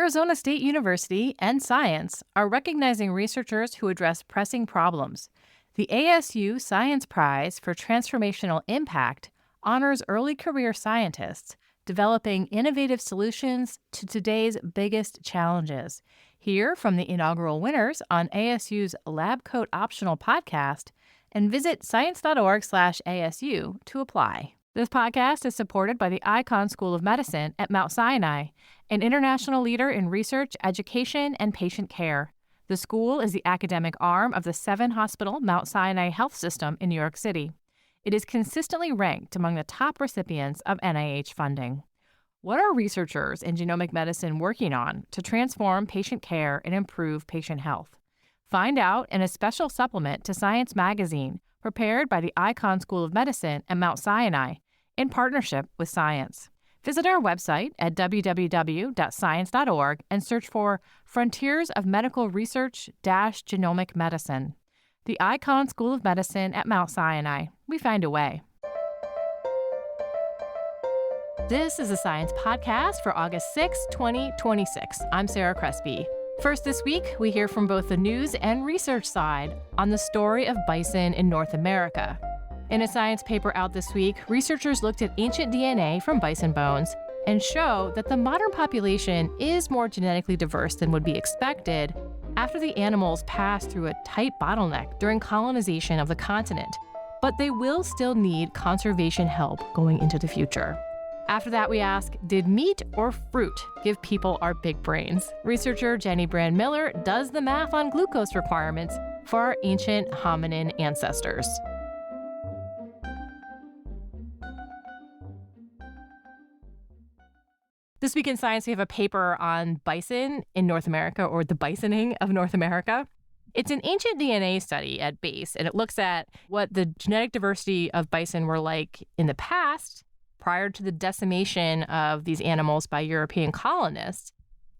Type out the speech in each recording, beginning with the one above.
Arizona State University and Science are recognizing researchers who address pressing problems. The ASU Science Prize for Transformational Impact honors early career scientists developing innovative solutions to today's biggest challenges. Hear from the inaugural winners on ASU's Lab Coat Optional podcast and visit science.org/ASU to apply. This podcast is supported by the Icahn School of Medicine at Mount Sinai, an international leader in research, education, and patient care. The school is the academic arm of the 7-hospital Mount Sinai Health System in New York City. It is consistently ranked among the top recipients of NIH funding. What are researchers in genomic medicine working on to transform patient care and improve patient health? Find out in a special supplement to Science Magazine prepared by the Icahn School of Medicine at Mount Sinai in partnership with Science. Visit our website at www.science.org and search for Frontiers of Medical Research-Genomic Medicine. The Icahn School of Medicine at Mount Sinai. We find a way. This is a Science Podcast for August 6, 2026. I'm Sarah Crespi. First this week, we hear from both the news and research side on the story of bison in North America. In a science paper out this week, researchers looked at ancient DNA from bison bones and show that the modern population is more genetically diverse than would be expected after the animals passed through a tight bottleneck during colonization of the continent. But they will still need conservation help going into the future. After that, we ask, did meat or fruit give people our big brains? Researcher Jenny Brand Miller does the math on glucose requirements for our ancient hominin ancestors. This week in Science, we have a paper on bison in North America, or the bisoning of North America. It's an ancient DNA study at base, and it looks at what the genetic diversity of bison were like in the past, prior to the decimation of these animals by European colonists,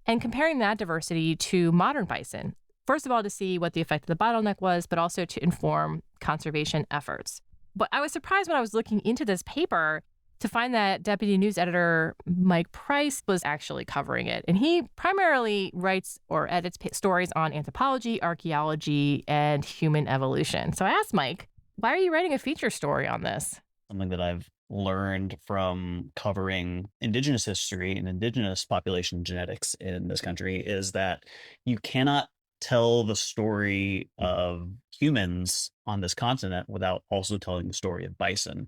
and comparing that diversity to modern bison. First of all, to see what the effect of the bottleneck was, but also to inform conservation efforts. But I was surprised when I was looking into this paper to find that Deputy News Editor Mike Price was actually covering it. And he primarily writes or edits stories on anthropology, archaeology, and human evolution. So I asked Mike, why are you writing a feature story on this? Something that I've learned from covering indigenous history and indigenous population genetics in this country is that you cannot tell the story of humans on this continent without also telling the story of bison.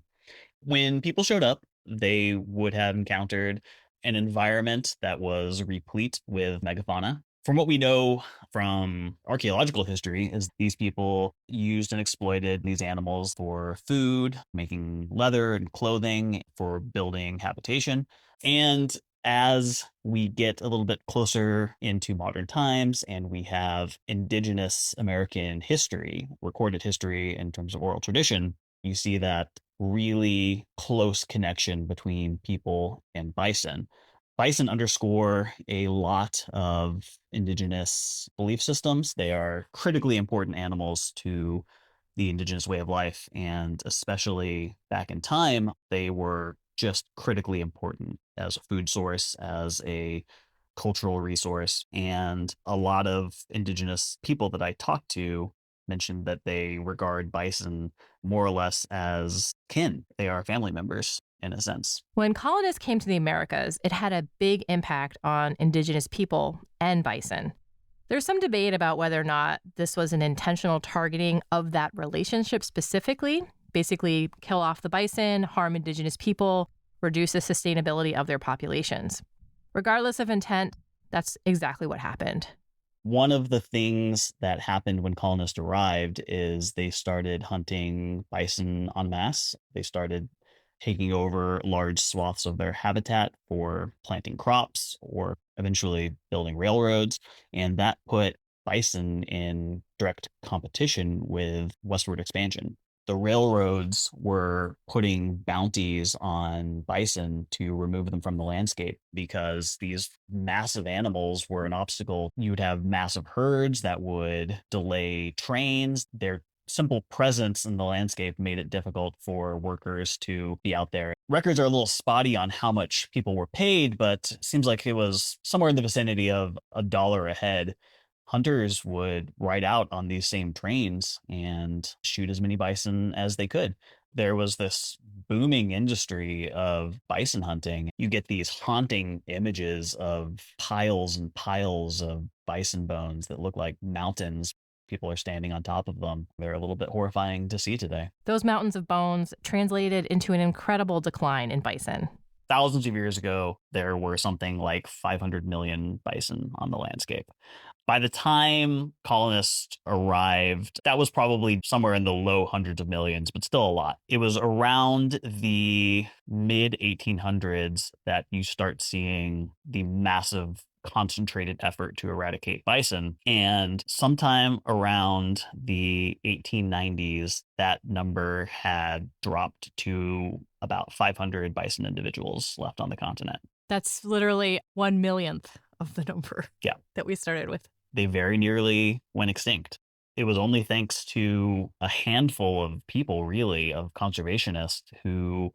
When people showed up, they would have encountered an environment that was replete with megafauna. From what we know from archaeological history is these people used and exploited these animals for food, making leather and clothing, for building habitation. And as we get a little bit closer into modern times and we have indigenous American history, recorded history in terms of oral tradition, you see that really close connection between people and bison. Bison underscore a lot of indigenous belief systems. They are critically important animals to the indigenous way of life. And especially back in time, they were just critically important as a food source, as a cultural resource. And a lot of indigenous people that I talked to mentioned that they regard bison more or less as kin. They are family members in a sense. When colonists came to the Americas, it had a big impact on indigenous people and bison. There's some debate about whether or not this was an intentional targeting of that relationship specifically, basically kill off the bison, harm indigenous people, reduce the sustainability of their populations. Regardless of intent, that's exactly what happened. One of the things that happened when colonists arrived is they started hunting bison en masse. They started taking over large swaths of their habitat for planting crops or eventually building railroads. And that put bison in direct competition with westward expansion. The railroads were putting bounties on bison to remove them from the landscape because these massive animals were an obstacle. You would have massive herds that would delay trains. They're simple presence in the landscape made it difficult for workers to be out there. Records are a little spotty on how much people were paid, but it seems like it was somewhere in the vicinity of $1 a head. Hunters would ride out on these same trains and shoot as many bison as they could. There was this booming industry of bison hunting. You get these haunting images of piles and piles of bison bones that look like mountains. People are standing on top of them. They're a little bit horrifying to see today. Those mountains of bones translated into an incredible decline in bison. Thousands of years ago, there were something like 500 million bison on the landscape. By the time colonists arrived, that was probably somewhere in the low hundreds of millions, but still a lot. It was around the mid 1800s that you start seeing the massive concentrated effort to eradicate bison. And sometime around the 1890s, that number had dropped to about 500 bison individuals left on the continent. That's literally 1/millionth of the number Yeah. that we started with. They very nearly went extinct. It was only thanks to a handful of people, really, of conservationists who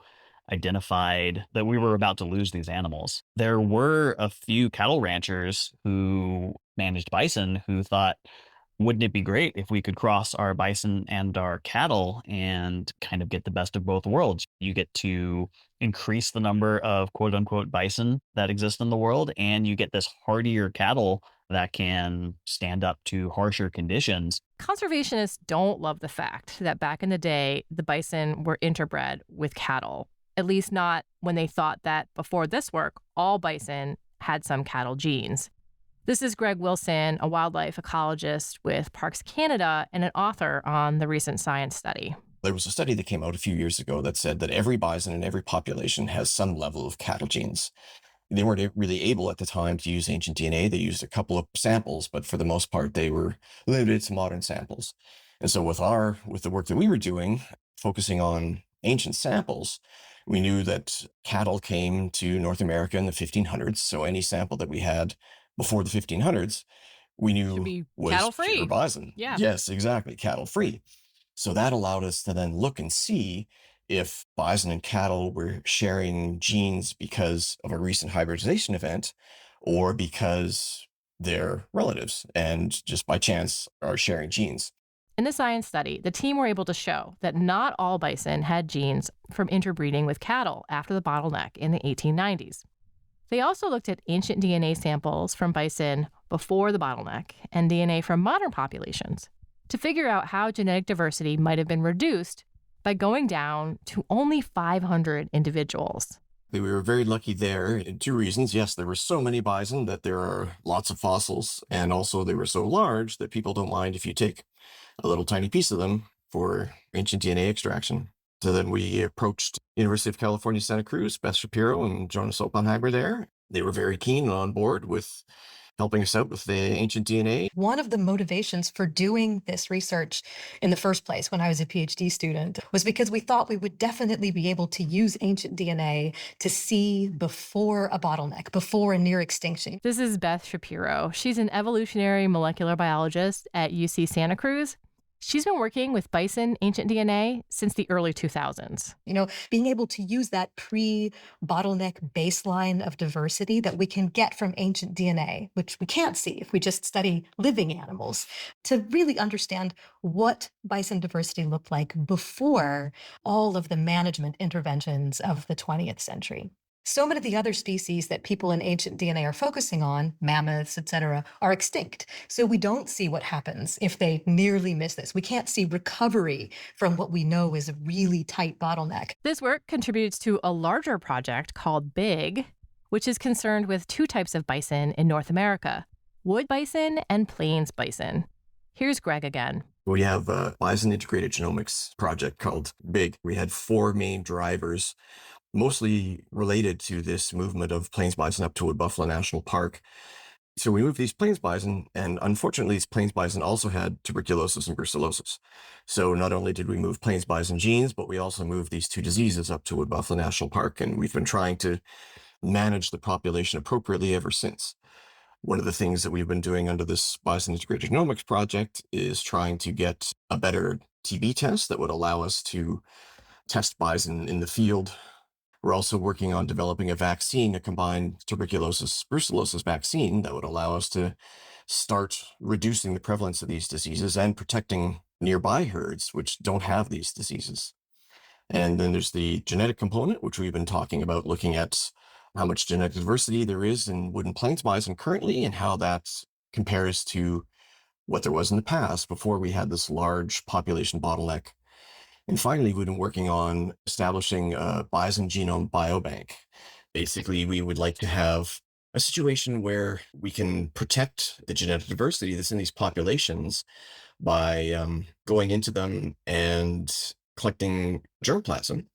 identified that we were about to lose these animals. There were a few cattle ranchers who managed bison who thought, wouldn't it be great if we could cross our bison and our cattle and kind of get the best of both worlds? You get to increase the number of quote unquote bison that exist in the world, and you get this hardier cattle that can stand up to harsher conditions. Conservationists don't love the fact that back in the day, the bison were interbred with cattle, at least not when they thought that before this work, all bison had some cattle genes. This is Greg Wilson, a wildlife ecologist with Parks Canada and an author on the recent science study. There was a study that came out a few years ago that said that every bison in every population has some level of cattle genes. They weren't really able at the time to use ancient DNA. They used a couple of samples, but for the most part, they were limited to modern samples. And so with the work that we were doing, focusing on ancient samples, we knew that cattle came to North America in the 1500s. So any sample that we had before the 1500s, we Should knew be was cattle-free. pure bison. Yeah. Yes, exactly, cattle free. So that allowed us to then look and see if bison and cattle were sharing genes because of a recent hybridization event or because they're relatives and just by chance are sharing genes. In the science study, the team were able to show that not all bison had genes from interbreeding with cattle after the bottleneck in the 1890s. They also looked at ancient DNA samples from bison before the bottleneck and DNA from modern populations to figure out how genetic diversity might have been reduced by going down to only 500 individuals. We were very lucky there in two reasons. Yes, there were so many bison that there are lots of fossils, and also they were so large that people don't mind if you take a little tiny piece of them for ancient DNA extraction. So then we approached University of California, Santa Cruz, Beth Shapiro and Jonas Oppenheimer there. They were very keen and on board with helping us out with the ancient DNA. One of the motivations for doing this research in the first place when I was a PhD student was because we thought we would definitely be able to use ancient DNA to see before a bottleneck, before a near extinction. This is Beth Shapiro. She's an evolutionary molecular biologist at UC Santa Cruz. She's been working with bison ancient DNA since the early 2000s. Being able to use that pre-bottleneck baseline of diversity that we can get from ancient DNA, which we can't see if we just study living animals, to really understand what bison diversity looked like before all of the management interventions of the 20th century. So many of the other species that people in ancient DNA are focusing on, mammoths, et cetera, are extinct. So we don't see what happens if they nearly miss this. We can't see recovery from what we know is a really tight bottleneck. This work contributes to a larger project called BIG, which is concerned with two types of bison in North America, wood bison and plains bison. Here's Greg again. We have a Bison Integrated Genomics project called BIG. We had four main drivers, mostly related to this movement of plains bison up to Wood Buffalo National Park. So we moved these plains bison, and unfortunately, these plains bison also had tuberculosis and brucellosis. So not only did we move plains bison genes, but we also moved these two diseases up to Wood Buffalo National Park, and we've been trying to manage the population appropriately ever since. One of the things that we've been doing under this Bison Integrated Genomics project is trying to get a better TB test that would allow us to test bison in the field. We're also working on developing a vaccine, a combined tuberculosis brucellosis vaccine that would allow us to start reducing the prevalence of these diseases and protecting nearby herds which don't have these diseases. And then there's the genetic component, which we've been talking about, looking at how much genetic diversity there is in woodland plains bison currently and how that compares to what there was in the past before we had this large population bottleneck. And finally, we've been working on establishing a bison genome biobank. Basically, we would like to have a situation where we can protect the genetic diversity that's in these populations by going into them and collecting germplasm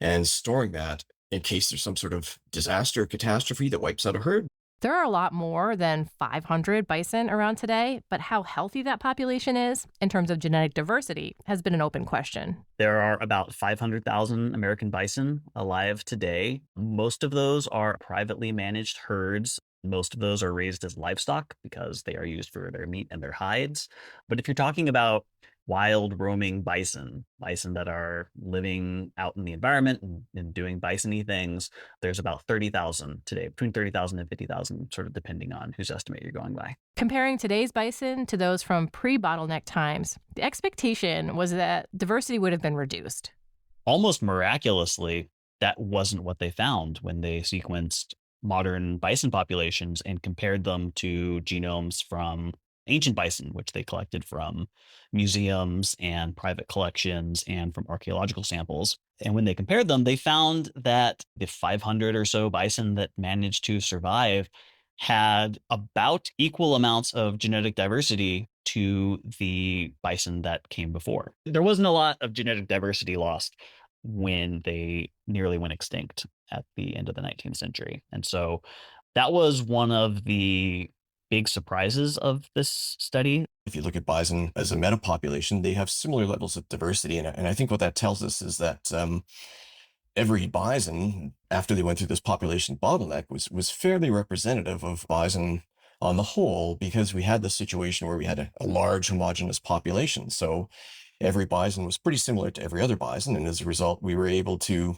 and storing that in case there's some sort of disaster or catastrophe that wipes out a herd. There are a lot more than 500 bison around today, but how healthy that population is in terms of genetic diversity has been an open question. There are about 500,000 American bison alive today. Most of those are privately managed herds. Most of those are raised as livestock because they are used for their meat and their hides. But if you're talking about wild roaming bison that are living out in the environment and doing bison-y things, there's about 30,000 today, between 30,000 and 50,000, sort of depending on whose estimate you're going by. Comparing today's bison to those from pre-bottleneck times, the expectation was that diversity would have been reduced. Almost miraculously, that wasn't what they found when they sequenced modern bison populations and compared them to genomes from ancient bison, which they collected from museums and private collections and from archaeological samples. And when they compared them, they found that the 500 or so bison that managed to survive had about equal amounts of genetic diversity to the bison that came before. There wasn't a lot of genetic diversity lost when they nearly went extinct at the end of the 19th century. And so that was one of the big surprises of this study. If you look at bison as a metapopulation, they have similar levels of diversity. And I think what that tells us is that every bison, after they went through this population bottleneck, was fairly representative of bison on the whole, because we had this situation where we had a large homogeneous population. So every bison was pretty similar to every other bison. And as a result, we were able to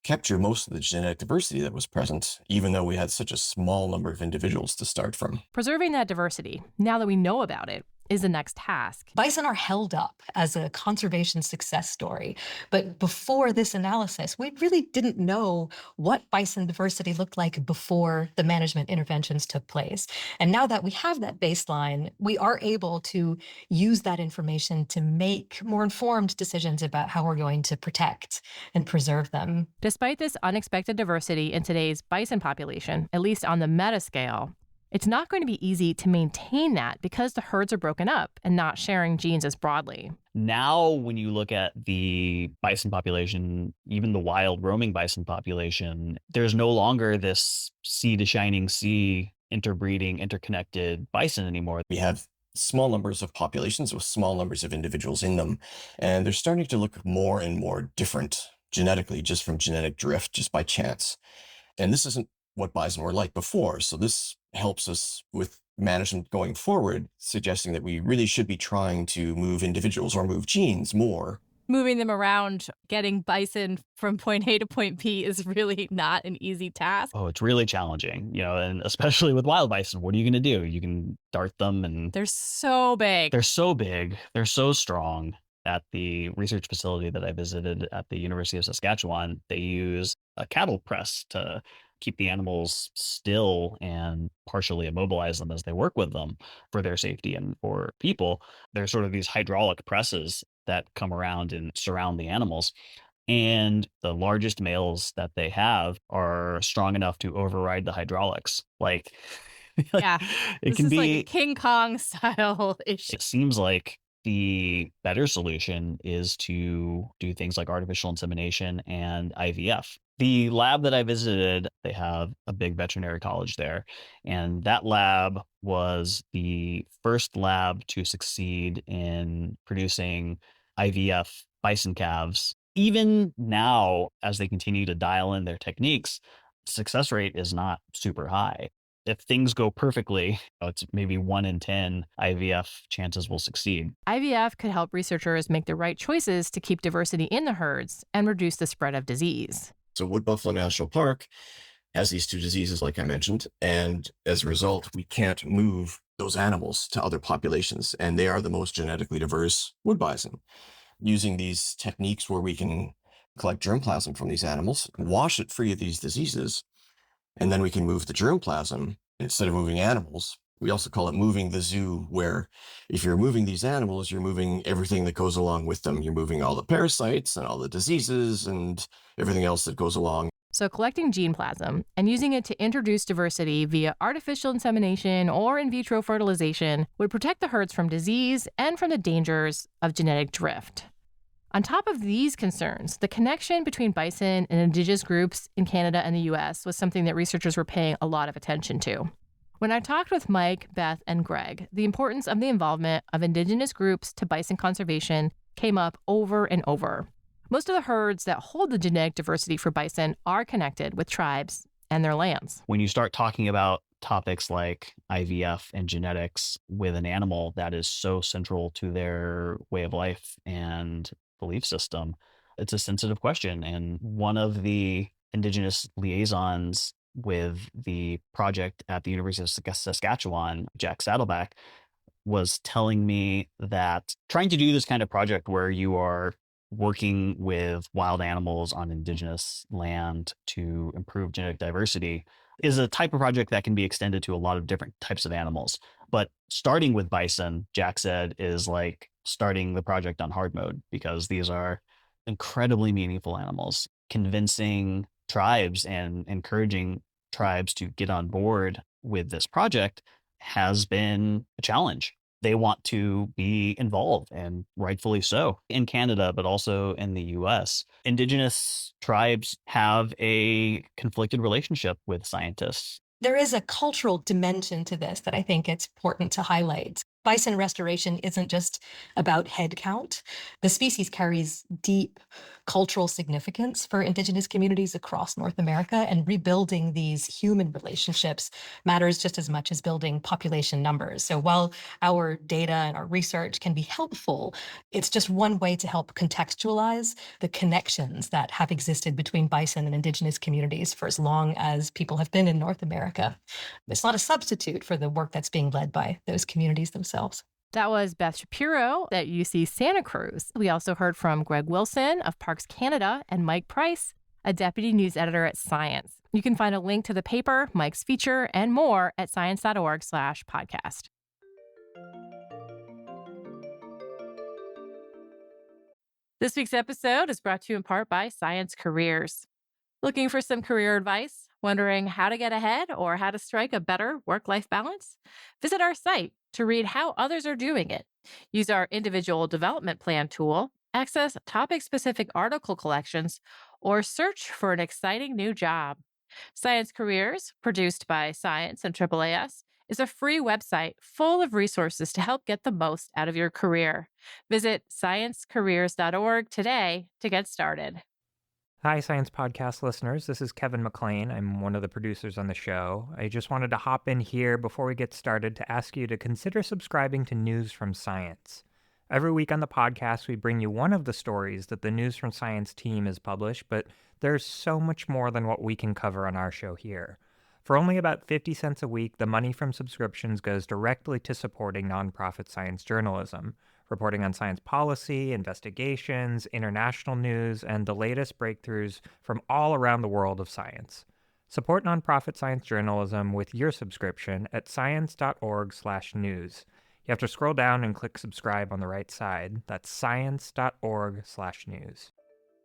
capture most of the genetic diversity that was present, even though we had such a small number of individuals to start from. Preserving that diversity, now that we know about it, is the next task. Bison are held up as a conservation success story. But before this analysis, we really didn't know what bison diversity looked like before the management interventions took place. And now that we have that baseline, we are able to use that information to make more informed decisions about how we're going to protect and preserve them. Despite this unexpected diversity in today's bison population, at least on the meta scale, it's not going to be easy to maintain that because the herds are broken up and not sharing genes as broadly. Now, when you look at the bison population, even the wild roaming bison population, there's no longer this sea to shining sea interbreeding, interconnected bison anymore. We have small numbers of populations with small numbers of individuals in them, and they're starting to look more and more different genetically, just from genetic drift, just by chance. And this isn't what bison were like before. So this helps us with management going forward, suggesting that we really should be trying to move individuals or move genes more. Moving them around, getting bison from point A to point B is really not an easy task. Oh, it's really challenging, and especially with wild bison, what are you going to do? You can dart them and They're so big. they're so big, they're so strong. At the research facility that I visited at the University of Saskatchewan, they use a cattle press to keep the animals still and partially immobilize them as they work with them for their safety and for people. There's sort of these hydraulic presses that come around and surround the animals. And the largest males that they have are strong enough to override the hydraulics. Yeah, it this can is be like a King Kong style issue. It seems like the better solution is to do things like artificial insemination and IVF. The lab that I visited, they have a big veterinary college there, and that lab was the first lab to succeed in producing IVF bison calves. Even now, as they continue to dial in their techniques, success rate is not super high. If things go perfectly, it's maybe 1 in 10 IVF chances will succeed. IVF could help researchers make the right choices to keep diversity in the herds and reduce the spread of disease. So Wood Buffalo National Park has these two diseases, like I mentioned, and as a result, we can't move those animals to other populations, and they are the most genetically diverse wood bison. Using these techniques where we can collect germplasm from these animals, wash it free of these diseases, and then we can move the germplasm instead of moving animals. We also call it moving the zoo, where if you're moving these animals, you're moving everything that goes along with them. You're moving all the parasites and all the diseases and everything else that goes along. So, collecting gene plasm and using it to introduce diversity via artificial insemination or in vitro fertilization would protect the herds from disease and from the dangers of genetic drift. On top of these concerns, the connection between bison and indigenous groups in Canada and the US was something that researchers were paying a lot of attention to. When I talked with Mike, Beth, and Greg, the importance of the involvement of indigenous groups to bison conservation came up over and over. Most of the herds that hold the genetic diversity for bison are connected with tribes and their lands. When you start talking about topics like IVF and genetics with an animal that is so central to their way of life and belief system, it's a sensitive question. And one of the indigenous liaisons with the project at the University of Saskatchewan, Jack Saddleback, was telling me that trying to do this kind of project where you are working with wild animals on indigenous land to improve genetic diversity is a type of project that can be extended to a lot of different types of animals. But starting with bison, Jack said, is like starting the project on hard mode, because these are incredibly meaningful animals. Convincing tribes and encouraging tribes to get on board with this project has been a challenge. They want to be involved, and rightfully so, in Canada, but also in the US. Indigenous tribes have a conflicted relationship with scientists. There is a cultural dimension to this that I think it's important to highlight. Bison restoration isn't just about head count. The species carries deep cultural significance for Indigenous communities across North America, and rebuilding these human relationships matters just as much as building population numbers. So while our data and our research can be helpful, it's just one way to help contextualize the connections that have existed between bison and Indigenous communities for as long as people have been in North America. It's not a substitute for the work that's being led by those communities themselves. That was Beth Shapiro at UC Santa Cruz. We also heard from Greg Wilson of Parks Canada and Mike Price, a deputy news editor at Science. You can find a link to the paper, Mike's feature, and more at science.org/podcast. This week's episode is brought to you in part by Science Careers. Looking for some career advice? Wondering how to get ahead or how to strike a better work-life balance? Visit our site to read how others are doing it. Use our individual development plan tool, access topic-specific article collections, or search for an exciting new job. Science Careers, produced by Science and AAAS, is a free website full of resources to help get the most out of your career. Visit sciencecareers.org today to get started. Hi, Science Podcast listeners. This is Kevin McLean. I'm one of the producers on the show. I just wanted to hop in here before we get started to ask you to consider subscribing to News from Science. Every week on the podcast, we bring you one of the stories that the News from Science team has published, but there's so much more than what we can cover on our show here. For only about 50 cents a week, the money from subscriptions goes directly to supporting nonprofit science journalism, reporting on science policy, investigations, international news, and the latest breakthroughs from all around the world of science. Support nonprofit science journalism with your subscription at science.org/news. You have to scroll down and click subscribe on the right side. That's science.org/news.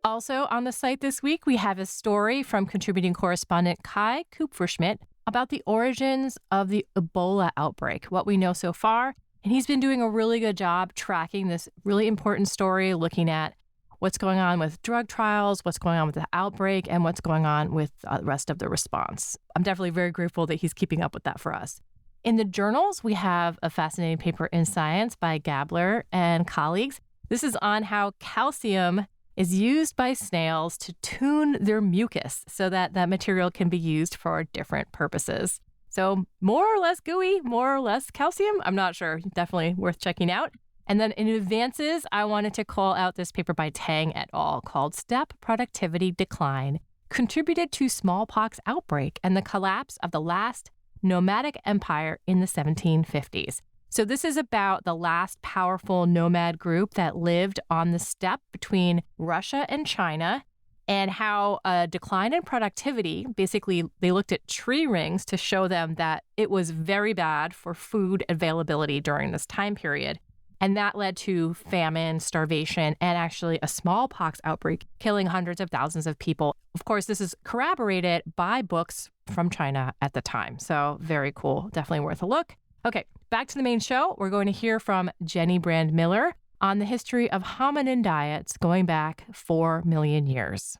Also on the site this week, we have a story from contributing correspondent Kai Kupferschmidt about the origins of the Ebola outbreak, what we know so far. And he's been doing a really good job tracking this really important story, looking at what's going on with drug trials, what's going on with the outbreak, and what's going on with the rest of the response. I'm definitely very grateful that he's keeping up with that for us. In the journals, we have a fascinating paper in Science by Gabler and colleagues. This is on how calcium is used by snails to tune their mucus so that that material can be used for different purposes. So more or less gooey, more or less calcium. I'm not sure. Definitely worth checking out. And then in advances, I wanted to call out this paper by Tang et al. Called Steppe Productivity Decline Contributed to Smallpox Outbreak and the Collapse of the Last Nomadic Empire in the 1750s. So this is about the last powerful nomad group that lived on the steppe between Russia and China, and how a decline in productivity, basically they looked at tree rings to show them that it was very bad for food availability during this time period. And that led to famine, starvation, and actually a smallpox outbreak, killing hundreds of thousands of people. Of course, this is corroborated by books from China at the time. So very cool. Definitely worth a look. Okay, back to the main show. We're going to hear from Jenny Brand Miller on the history of hominin diets going back 4 million years.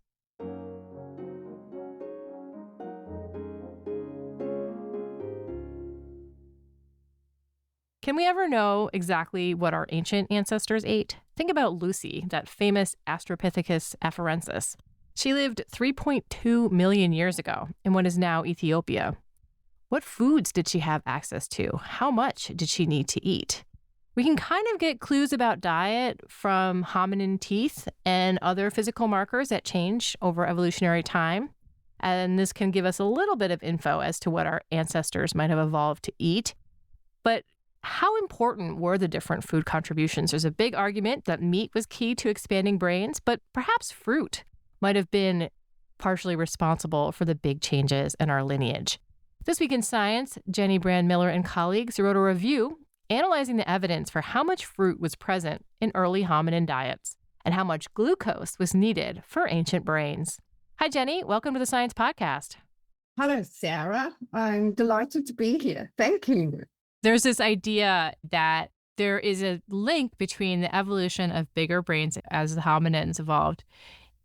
Can we ever know exactly what our ancient ancestors ate? Think about Lucy, that famous Australopithecus afarensis. She lived 3.2 million years ago in what is now Ethiopia. What foods did she have access to? How much did she need to eat? We can kind of get clues about diet from hominin teeth and other physical markers that change over evolutionary time. And this can give us a little bit of info as to what our ancestors might have evolved to eat. But how important were the different food contributions? There's a big argument that meat was key to expanding brains, but perhaps fruit might have been partially responsible for the big changes in our lineage. This week in science, Jenny Brand Miller and colleagues wrote a review analyzing the evidence for how much fruit was present in early hominin diets and how much glucose was needed for ancient brains. Hi, Jenny. Welcome to the Science Podcast. Hello, Sarah. I'm delighted to be here. Thank you. There's this idea that there is a link between the evolution of bigger brains as the hominins evolved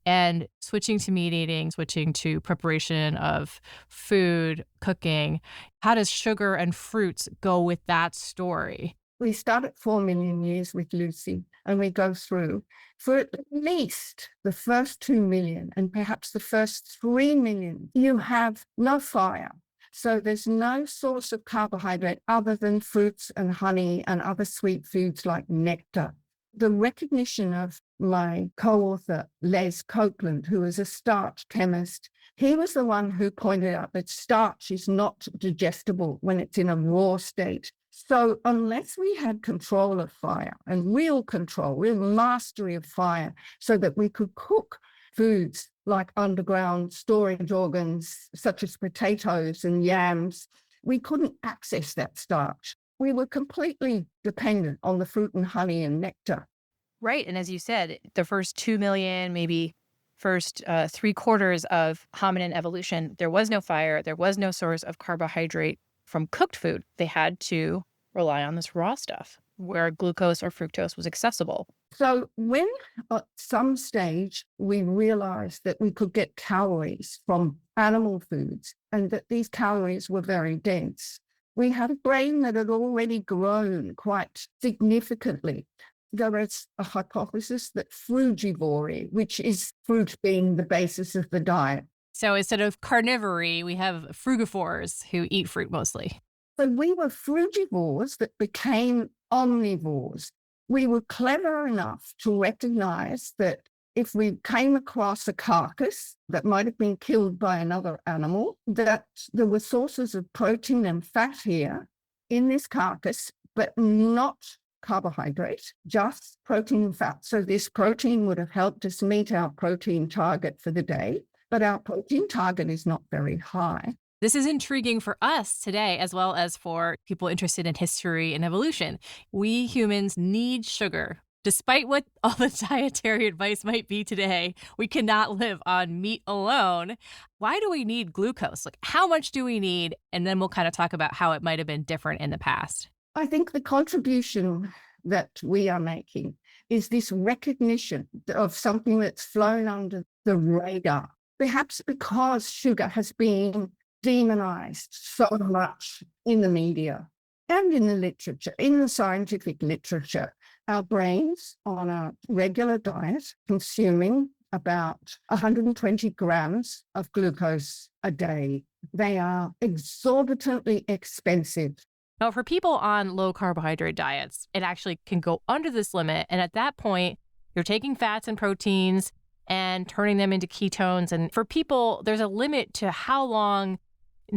and switching to meat eating, switching to preparation of food, cooking. How does sugar and fruits go with that story? We start at 4 million years with Lucy, and we go through for at least the first 2 million and perhaps the first 3 million. You have no fire. So there's no source of carbohydrate other than fruits and honey and other sweet foods like nectar. The recognition of my co-author, Les Copeland, who is a starch chemist, he was the one who pointed out that starch is not digestible when it's in a raw state. So unless we had control of fire and real mastery of fire, so that we could cook foods like underground storage organs, such as potatoes and yams, we couldn't access that starch. We were completely dependent on the fruit and honey and nectar. Right. And as you said, the first 2 million, maybe first 3/4 of hominin evolution, there was no fire. There was no source of carbohydrate from cooked food. They had to rely on this raw stuff where glucose or fructose was accessible. So when at some stage we realized that we could get calories from animal foods and that these calories were very dense, we had a brain that had already grown quite significantly. There is a hypothesis that frugivory, which is fruit being the basis of the diet. So instead of carnivory, we have frugivores who eat fruit mostly. So we were frugivores that became omnivores. We were clever enough to recognize that if we came across a carcass that might have been killed by another animal, that there were sources of protein and fat here in this carcass, but not carbohydrate, just protein and fat. So this protein would have helped us meet our protein target for the day, but our protein target is not very high. This is intriguing for us today, as well as for people interested in history and evolution. We humans need sugar. Despite what all the dietary advice might be today, we cannot live on meat alone. Why do we need glucose? Like, how much do we need? And then we'll kind of talk about how it might have been different in the past. I think the contribution that we are making is this recognition of something that's flown under the radar, perhaps because sugar has been demonized so much in the media and in the literature, in the scientific literature. Our brains on a regular diet consuming about 120 grams of glucose a day. They are exorbitantly expensive. Now, for people on low carbohydrate diets, it actually can go under this limit. And at that point, you're taking fats and proteins and turning them into ketones. And for people, there's a limit to how long,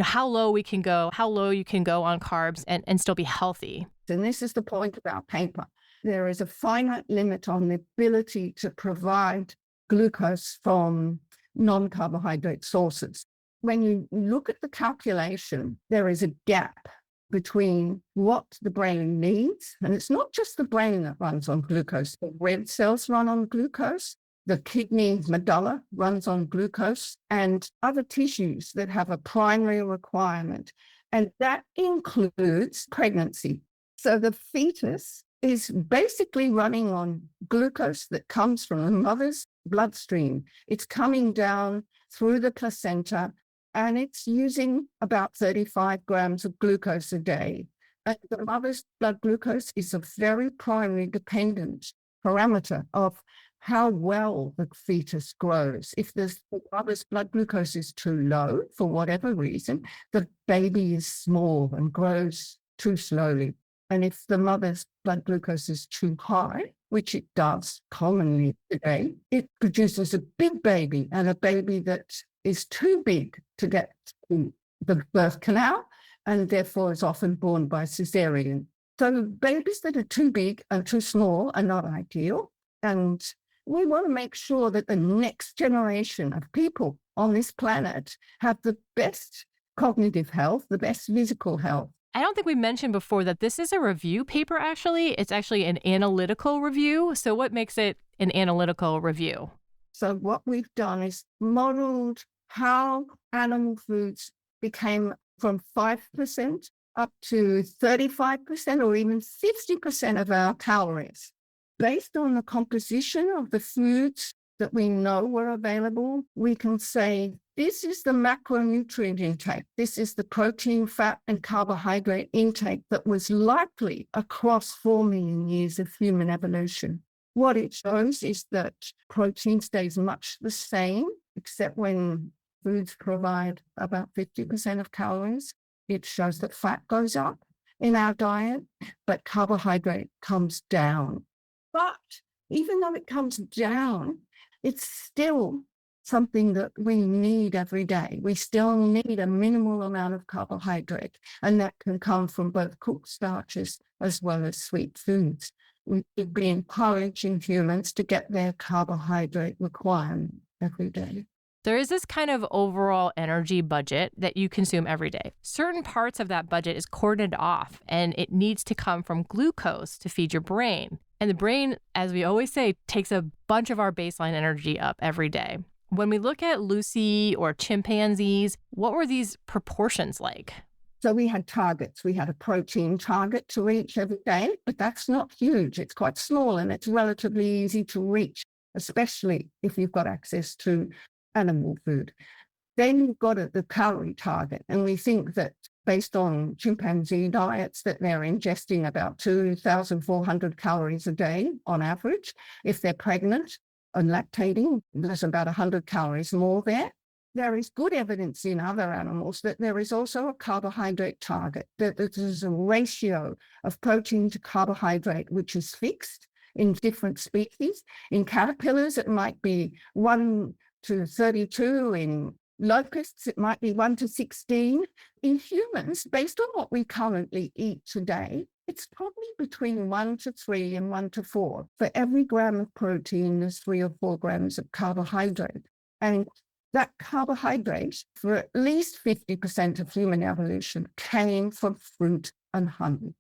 how low we can go, how low you can go on carbs and still be healthy. And this is the point about paper. There is a finite limit on the ability to provide glucose from non-carbohydrate sources. When you look at the calculation, there is a gap between what the brain needs, and it's not just the brain that runs on glucose. The red cells run on glucose, the kidney medulla runs on glucose, and other tissues that have a primary requirement, and that includes pregnancy. So the fetus is basically running on glucose that comes from the mother's bloodstream. It's coming down through the placenta, and it's using about 35 grams of glucose a day. And the mother's blood glucose is a very primary dependent parameter of how well the fetus grows. If the mother's blood glucose is too low, for whatever reason, the baby is small and grows too slowly. And if the mother's blood glucose is too high, which it does commonly today, it produces a big baby, and a baby that is too big to get to the birth canal and therefore is often born by cesarean. So babies that are too big and too small are not ideal. And we want to make sure that the next generation of people on this planet have the best cognitive health, the best physical health. I don't think we mentioned before that this is a review paper, actually. It's actually an analytical review. So what makes it an analytical review? So what we've done is modeled how animal foods became from 5% up to 35% or even 50% of our calories. Based on the composition of the foods that we know were available, we can say this is the macronutrient intake. This is the protein, fat, and carbohydrate intake that was likely across 4 million years of human evolution. What it shows is that protein stays much the same, except when foods provide about 50% of calories. It shows that fat goes up in our diet, but carbohydrate comes down. But even though it comes down, it's still something that we need every day. We still need a minimal amount of carbohydrate, and that can come from both cooked starches as well as sweet foods. We should be encouraging humans to get their carbohydrate requirement every day. There is this kind of overall energy budget that you consume every day. Certain parts of that budget is cordoned off, and it needs to come from glucose to feed your brain. And the brain, as we always say, takes a bunch of our baseline energy up every day. When we look at Lucy or chimpanzees, what were these proportions like? So we had targets. We had a protein target to reach every day, but that's not huge. It's quite small and it's relatively easy to reach, especially if you've got access to animal food. Then you've got the calorie target. And we think that based on chimpanzee diets, that they're ingesting about 2,400 calories a day on average. If they're pregnant and lactating, there's about 100 calories more there. There is good evidence in other animals that there is also a carbohydrate target, that there's a ratio of protein to carbohydrate which is fixed in different species. In caterpillars, it might be 1 to 32. In locusts, it might be 1 to 16. In humans, based on what we currently eat today, it's probably between 1 to 3 and 1 to 4. For every gram of protein, there's 3 or 4 grams of carbohydrate. And that carbohydrate, for at least 50% of human evolution, came from fruit and honey.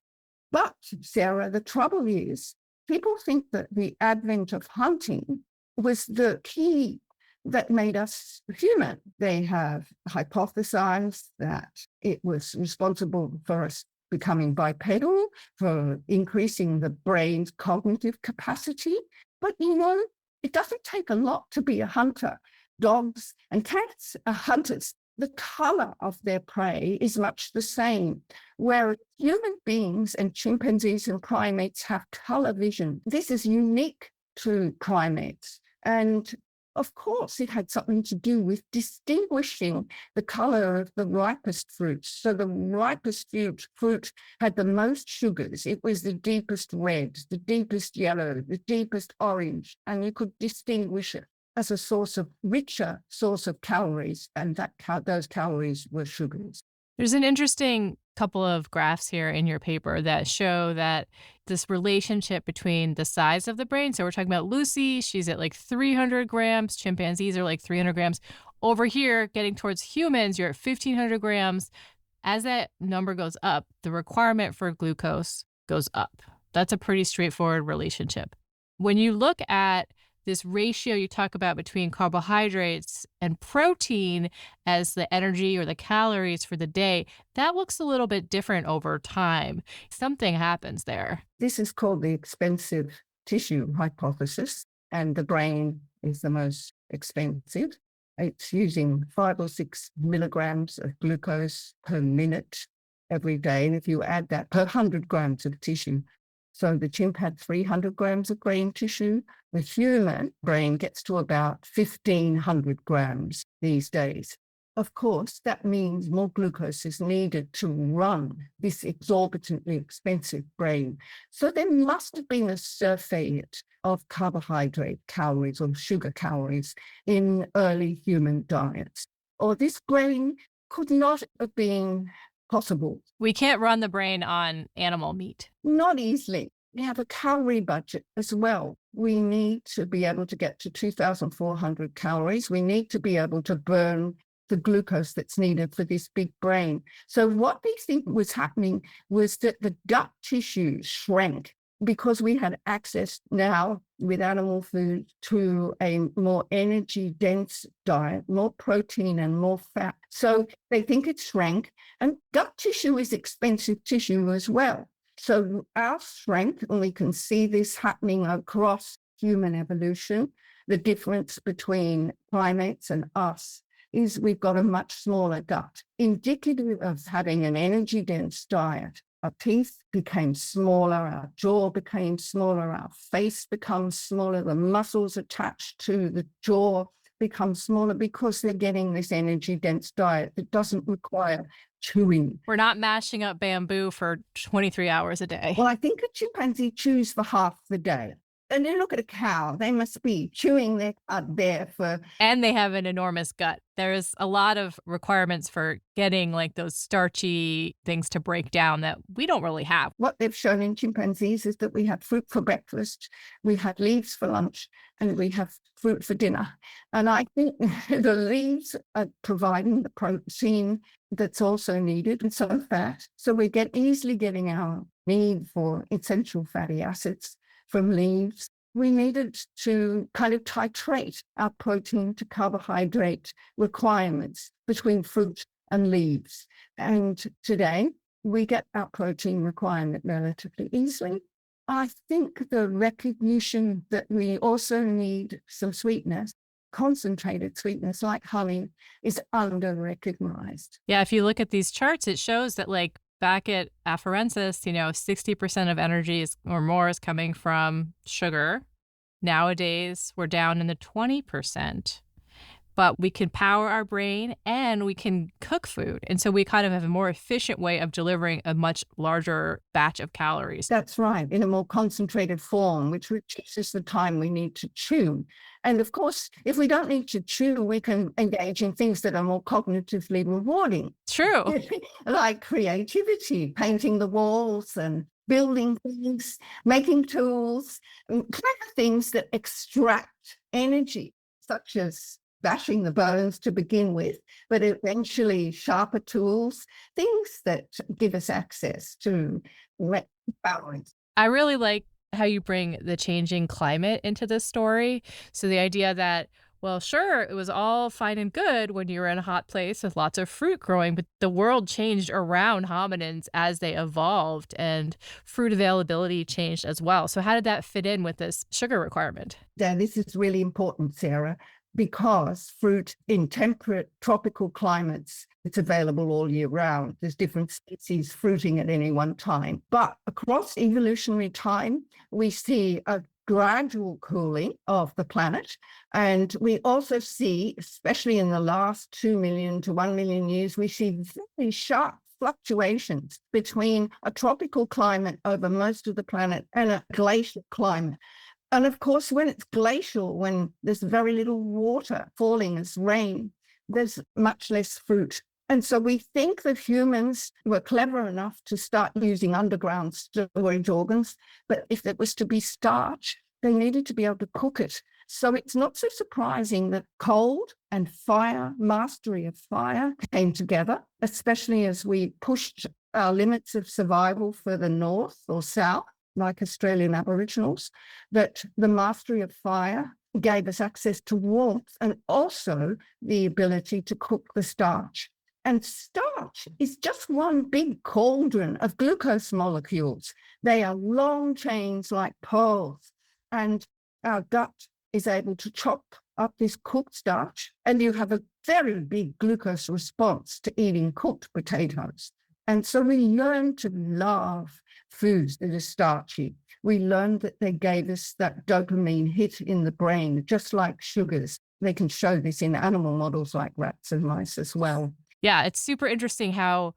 But, Sarah, the trouble is, people think that the advent of hunting was the key that made us human. They have hypothesized that it was responsible for us becoming bipedal, for increasing the brain's cognitive capacity. But, it doesn't take a lot to be a hunter. Dogs and cats are hunters. The color of their prey is much the same, whereas human beings and chimpanzees and primates have color vision. This is unique to primates. And Of course, it had something to do with distinguishing the color of the ripest fruits. So the ripest fruit had the most sugars. It was the deepest red, the deepest yellow, the deepest orange, and you could distinguish it as a richer source of calories, and those calories were sugars. There's an interesting couple of graphs here in your paper that show that this relationship between the size of the brain. So we're talking about Lucy, she's at like 300 grams, chimpanzees are like 300 grams. Over here, getting towards humans, you're at 1,500 grams. As that number goes up, the requirement for glucose goes up. That's a pretty straightforward relationship. When you look at this ratio you talk about between carbohydrates and protein as the energy or the calories for the day, that looks a little bit different over time. Something happens there. This is called the expensive tissue hypothesis, and the brain is the most expensive. It's using 5 or 6 milligrams of glucose per minute every day. And if you add that per 100 grams of tissue, so the chimp had 300 grams of brain tissue. The human brain gets to about 1,500 grams these days. Of course, that means more glucose is needed to run this exorbitantly expensive brain. So there must have been a surfeit of carbohydrate calories or sugar calories in early human diets, or this brain could not have been possible. We can't run the brain on animal meat. Not easily. We have a calorie budget as well. We need to be able to get to 2,400 calories. We need to be able to burn the glucose that's needed for this big brain. So what they think was happening was that the gut tissue shrank because we had access now with animal food to a more energy dense diet, more protein and more fat. So they think it shrank, and gut tissue is expensive tissue as well. So our strength, and we can see this happening across human evolution, the difference between primates and us is we've got a much smaller gut, indicative of having an energy dense diet. Our teeth became smaller, our jaw became smaller, our face becomes smaller, the muscles attached to the jaw become smaller because they're getting this energy dense diet that doesn't require chewing. We're not mashing up bamboo for 23 hours a day. Well, I think a chimpanzee chews for half the day. And then look at a cow. They must be chewing their cud there for... And they have an enormous gut. There's a lot of requirements for getting like those starchy things to break down that we don't really have. What they've shown in chimpanzees is that we have fruit for breakfast, we have leaves for lunch, and we have fruit for dinner. And I think the leaves are providing the protein that's also needed and some fat. So we get easily getting our need for essential fatty acids from leaves. We needed to kind of titrate our protein to carbohydrate requirements between fruit and leaves. And today we get our protein requirement relatively easily. I think the recognition that we also need some sweetness, concentrated sweetness like honey, is under-recognized. Yeah, if you look at these charts, it shows that like back at Afarensis, 60% of energy or more is coming from sugar. Nowadays, we're down in the 20%. But we can power our brain and we can cook food. And so we kind of have a more efficient way of delivering a much larger batch of calories. That's right, in a more concentrated form, which reduces the time we need to chew. And of course, if we don't need to chew, we can engage in things that are more cognitively rewarding. True. Like creativity, painting the walls and building things, making tools, clever things that extract energy, such as bashing the bones to begin with, but eventually sharper tools, things that give us access to balance. I really like how you bring the changing climate into this story. So the idea that, well, sure, it was all fine and good when you were in a hot place with lots of fruit growing, but the world changed around hominins as they evolved and fruit availability changed as well. So how did that fit in with this sugar requirement? Yeah, this is really important, Sarah, because fruit in temperate tropical climates, it's available all year round. There's different species fruiting at any one time. But across evolutionary time, we see a gradual cooling of the planet. And we also see, especially in the last 2 million to 1 million years, we see very sharp fluctuations between a tropical climate over most of the planet and a glacial climate. And of course, when it's glacial, when there's very little water falling as rain, there's much less fruit. And so we think that humans were clever enough to start using underground storage organs, but if it was to be starch, they needed to be able to cook it. So it's not so surprising that cold and fire, mastery of fire, came together, especially as we pushed our limits of survival further north or south, like Australian Aboriginals, that the mastery of fire gave us access to warmth and also the ability to cook the starch. And starch is just one big cauldron of glucose molecules. They are long chains like pearls, and our gut is able to chop up this cooked starch, and you have a very big glucose response to eating cooked potatoes. And so we learned to love foods that are starchy. We learned that they gave us that dopamine hit in the brain, just like sugars. They can show this in animal models like rats and mice as well. Yeah, it's super interesting how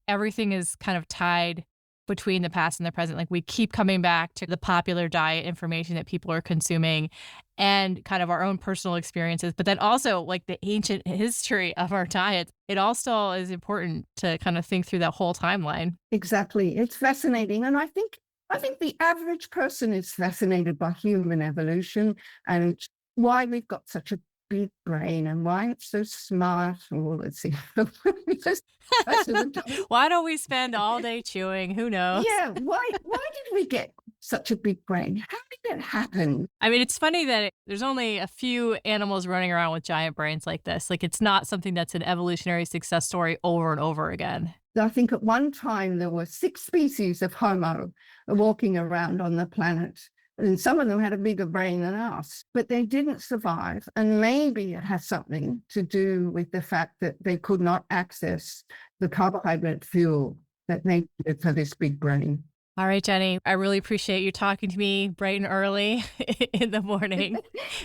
everything is kind of tied between the past and the present. Like we keep coming back to the popular diet information that people are consuming and kind of our own personal experiences, but then also like the ancient history of our diets. It all still is important to kind of think through that whole timeline. Exactly. It's fascinating. And I think the average person is fascinated by human evolution and why we've got such a big brain and why it's so smart. Well, let's see. Why don't we spend all day chewing? Who knows? Yeah. Why did we get such a big brain? How did it happen? I mean, it's funny that there's only a few animals running around with giant brains like this. Like it's not something that's an evolutionary success story over and over again. I think at one time there were 6 species of Homo walking around on the planet. And some of them had a bigger brain than us, but they didn't survive. And maybe it has something to do with the fact that they could not access the carbohydrate fuel that they needed for this big brain. All right, Jenny, I really appreciate you talking to me bright and early in the morning.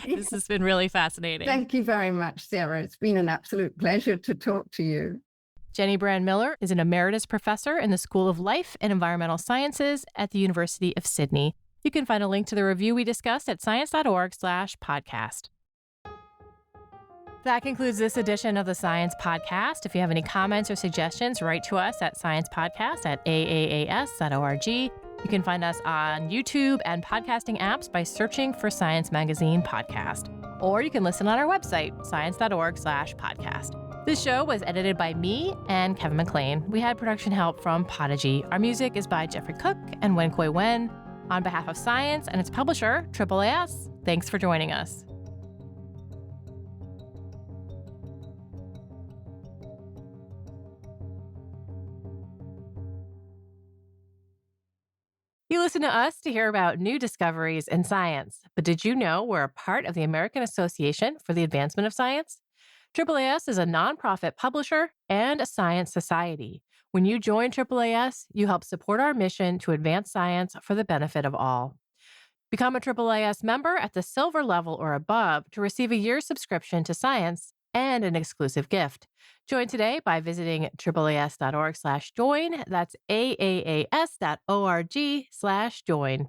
This has been really fascinating. Thank you very much, Sarah. It's been an absolute pleasure to talk to you. Jenny Brand Miller is an emeritus professor in the School of Life and Environmental Sciences at the University of Sydney. You can find a link to the review we discussed at science.org/podcast. That concludes this edition of the Science Podcast. If you have any comments or suggestions, write to us at sciencepodcast@aaas.org. You can find us on YouTube and podcasting apps by searching for Science Magazine Podcast. Or you can listen on our website, science.org/podcast. This show was edited by me and Kevin McLean. We had production help from Podigy. Our music is by Jeffrey Cook and Wen Koi Wen. On behalf of Science and its publisher, AAAS, thanks for joining us. You listen to us to hear about new discoveries in science, but did you know we're a part of the American Association for the Advancement of Science? AAAS is a nonprofit publisher and a science society. When you join AAAS, you help support our mission to advance science for the benefit of all. Become a AAAS member at the silver level or above to receive a year's subscription to science and an exclusive gift. Join today by visiting AAAS.org/join. That's AAAS.org/join.